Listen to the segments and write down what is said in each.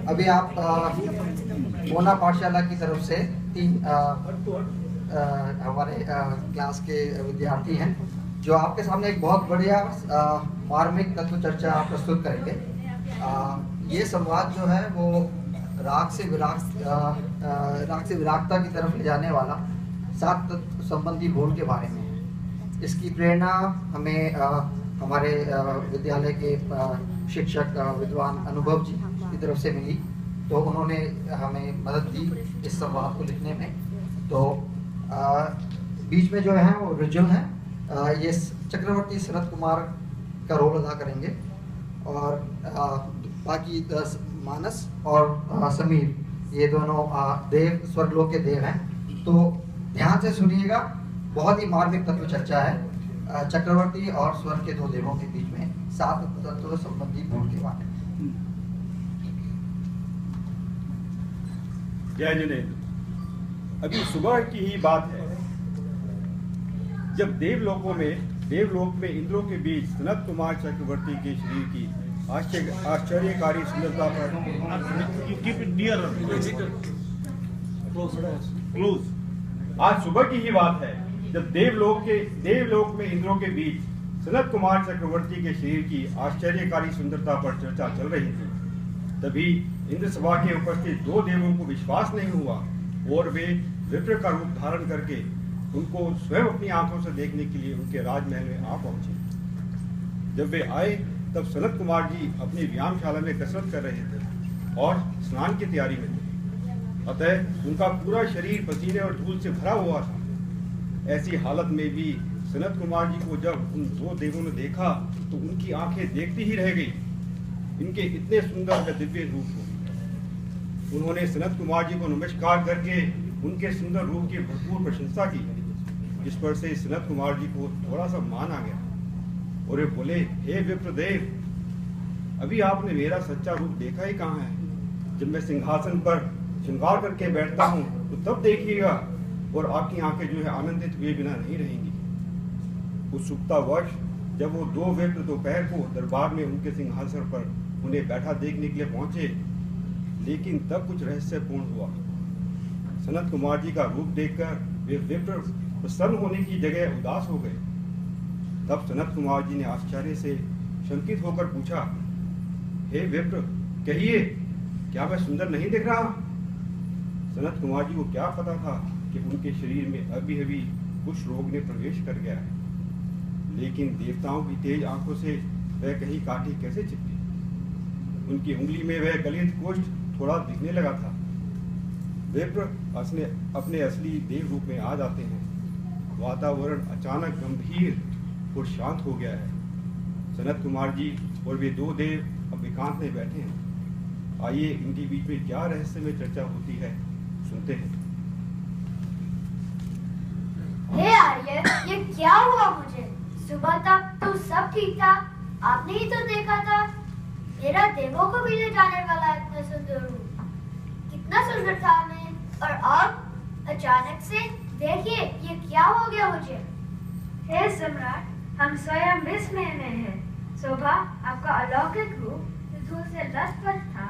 अभी आप मोना पाठशाला की तरफ से 3 हमारे क्लास के विद्यार्थी हैं जो आपके सामने एक बहुत बढ़िया मार्मिक तत्व चर्चा प्रस्तुत करेंगे। ये संवाद जो है वो राग से विरागता की तरफ ले जाने वाला 7 तत्व संबंधी बोध के बारे में है। इसकी प्रेरणा हमें हमारे विद्यालय के शिक्षक विद्वान अनुभव जी की तरफ से मिली, तो उन्होंने हमें मदद दी इस संवाद को लिखने में। तो बीच में जो है वो रुजुल है, ये चक्रवर्ती सनत कुमार का रोल अदा करेंगे और बाकी 10 मानस और समीर, ये दोनों देव स्वर्गलोक के देव हैं। तो ध्यान से सुनिएगा, बहुत ही मार्मिक तत्व चर्चा है चक्रवर्ती और स्वर्ग के 2 देवों के बीच में 7 तत्व संबंधी बोध के बारे में। जय जिनेंद्र, अभी सुबह की ही बात है जब देवलोक में इंद्रों के बीच सनत कुमार चक्रवर्ती के शरीर की आश्चर्यकारी सुंदरता पर आज सुबह की ही बात है जब देवलोक में इंद्रों के बीच सनत कुमार चक्रवर्ती के शरीर की आश्चर्यकारी सुंदरता पर चर्चा चल रही थी। तभी इंद्र सभा के उपस्थित 2 देवों को विश्वास नहीं हुआ और वे विप्र का रूप धारण करके उनको स्वयं अपनी आंखों से देखने के लिए उनके राजमहल में आ पहुंचे। जब वे आए तब सनत कुमार जी अपनी व्यायामशाला में कसरत कर रहे थे और स्नान की तैयारी में थे। अतः उनका पूरा शरीर पसीने और धूल से भरा हुआ था। ऐसी हालत में भी सनत कुमार जी को जब उन 2 देवों ने देखा तो उनकी आंखें देखती ही रह गई। इनके इतने सुंदर व दिव्य रूप को उन्होंने सनत कुमार जी को नमस्कार करके उनके सुंदर रूप की भरपूर प्रशंसा की, जिस पर से सनत कुमार जी को थोड़ा सा मान आ गया और वे बोले, हे विप्रदेव, अभी आपने मेरा सच्चा रूप देखा ही कहाँ है? जब मैं सिंहासन पर श्रृंगार करके बैठता हूँ तो तब देखिएगा और आपकी आंखें जो है आनंदित हुए बिना नहीं रहेंगी। उत्सुकतावश जब वो 2 विप्र दोपहर को दरबार में उनके सिंहासन पर उन्हें बैठा देखने के लिए पहुंचे, लेकिन तब कुछ रहस्यपूर्ण हुआ। सनत कुमार जी का रूप देखकर वे विप्र प्रसन्न होने की जगह उदास हो गए। तब सनत कुमार जी ने आश्चर्य से शंकित होकर पूछा, हे विप्र, कहिए, क्या मैं सुंदर नहीं दिख रहा? सनत कुमार जी को क्या पता था कि उनके शरीर में अभी कुछ रोग ने प्रवेश कर गया है, लेकिन देवताओं की तेज आंखों से वह कहीं काठी कैसे चिपकी? उनकी उंगली में वह गलित कोष्ठ थोड़ा दिखने लगा था। विप्र अपने असली देव रूप में आ जाते हैं। वातावरण अचानक गंभीर और शांत हो गया है। सनत कुमार जी और वे 2 देव अब एकांत में बैठे हैं। आइए इनके बीच में क्या रहस्य में चर्चा होती है, सुनते हैं। हे आर्य, ये क्या हुआ मुझे? सुबह तक तो सब ठीक था, आपने ही तो देखा था। मेरा देवों को भी ले जाने वाला इतना सुंदर रूप, कितना सुंदर था मैं, और अब अचानक से देखिए ये क्या हो गया मुझे। हे सम्राट, हम स्वयं विस्मय में हैं। शोभा, आपका अलौकिक रूप धूल से लथपथ था,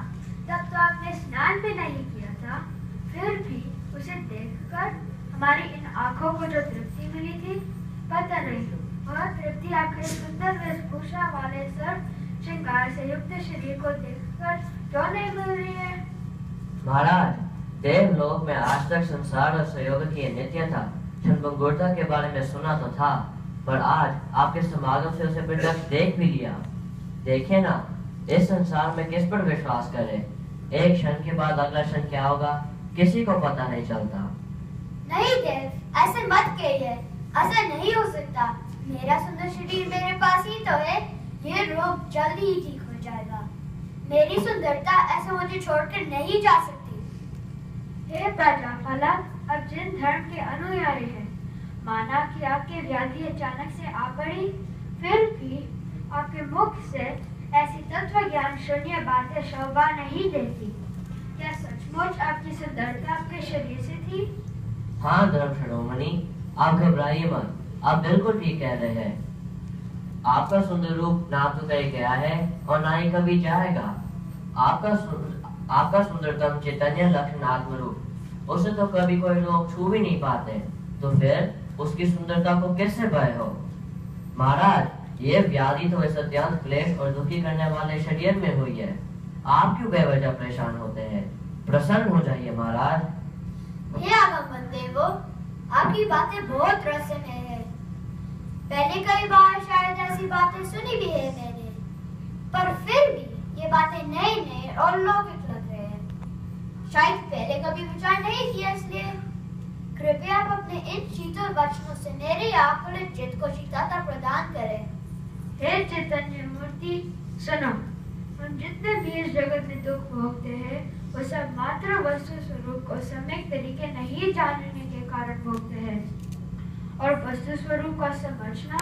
तब तो आपने स्नान भी नहीं किया था, फिर भी उसे देखकर हमारी इन आंखों को जो तृप्ति मिली थी, पता नहीं वह तृप्ति आपके सुंदर वेशभूषा वाले सर्व श्रृंगार से युक्त शरीर को देखकर क्यों नहीं मिल रही है? महाराज, देवलोक में आज तक संसार और संयोग की नित्यता क्षणभंगुरता के बारे में सुना तो था, पर आज आपके समागम से उसे प्रत्यक्ष देख भी लिया। देखिए ना, इस संसार में किस पर विश्वास करें? एक क्षण के बाद अगला क्षण क्या होगा किसी को पता नहीं चलता। नहीं देव, ऐसे मत कहिए, ऐसा नहीं हो सकता। मेरा सुंदर शरीर मेरे पास ही तो है, ये रोग जल्दी ही ठीक हो जाएगा। मेरी सुंदरता ऐसे मुझे छोड़कर नहीं जा सकती। हे प्रजापालक, अब जिन धर्म के अनुयायी हैं, माना कि आपकी व्याधि अचानक से आ पड़ी, फिर भी आपके मुख से ऐसी तत्व ज्ञान शून्य बातें शोभा नहीं देती। क्या सचमुच आपकी सुंदरता आपके शरीर से थी? हाँ धर्म शिरोमणि, आप घबराइए मत, आप बिल्कुल ठीक कह रहे हैं। आपका सुंदर रूप ना तो कहीं गया है और ना ही कभी जाएगा। आपका सुंदरतम चैतन्य लक्षण आत्मरूप, उसे तो कभी कोई लोग छू भी नहीं पाते, तो फिर उसकी सुंदरता को किससे भय हो? महाराज, ये व्याधि तो इस अत्यंत क्लेश और दुखी करने वाले शरीर में हुई है। आप क्यों बेवजह परेशान होते हैं? प्रसन्न हो जाइए महाराज। हे आगमन देवो, आपकी बातें बहुत रहस्यमय है। पहले कई बार शायद ऐसी बातें सुनी भी है मैंने, पर फिर भी ये बातें नए नए और लौकिक लग रहे हैं। शायद पहले कभी विचार नहीं किया, इसलिए कृपया आप अपने इन शीतल वचनों से मेरी आकुलित चित्त को शीतलता प्रदान करें। हे चैतन्य मूर्ति, सुनो, हम जितने भी इस जगत में दुख भोगते हैं वो सब मात्र वस्तु स्वरूप को सम्यक तरीके नहीं जानने के कारण भोगते हैं, और वस्तु स्वरूप का समझना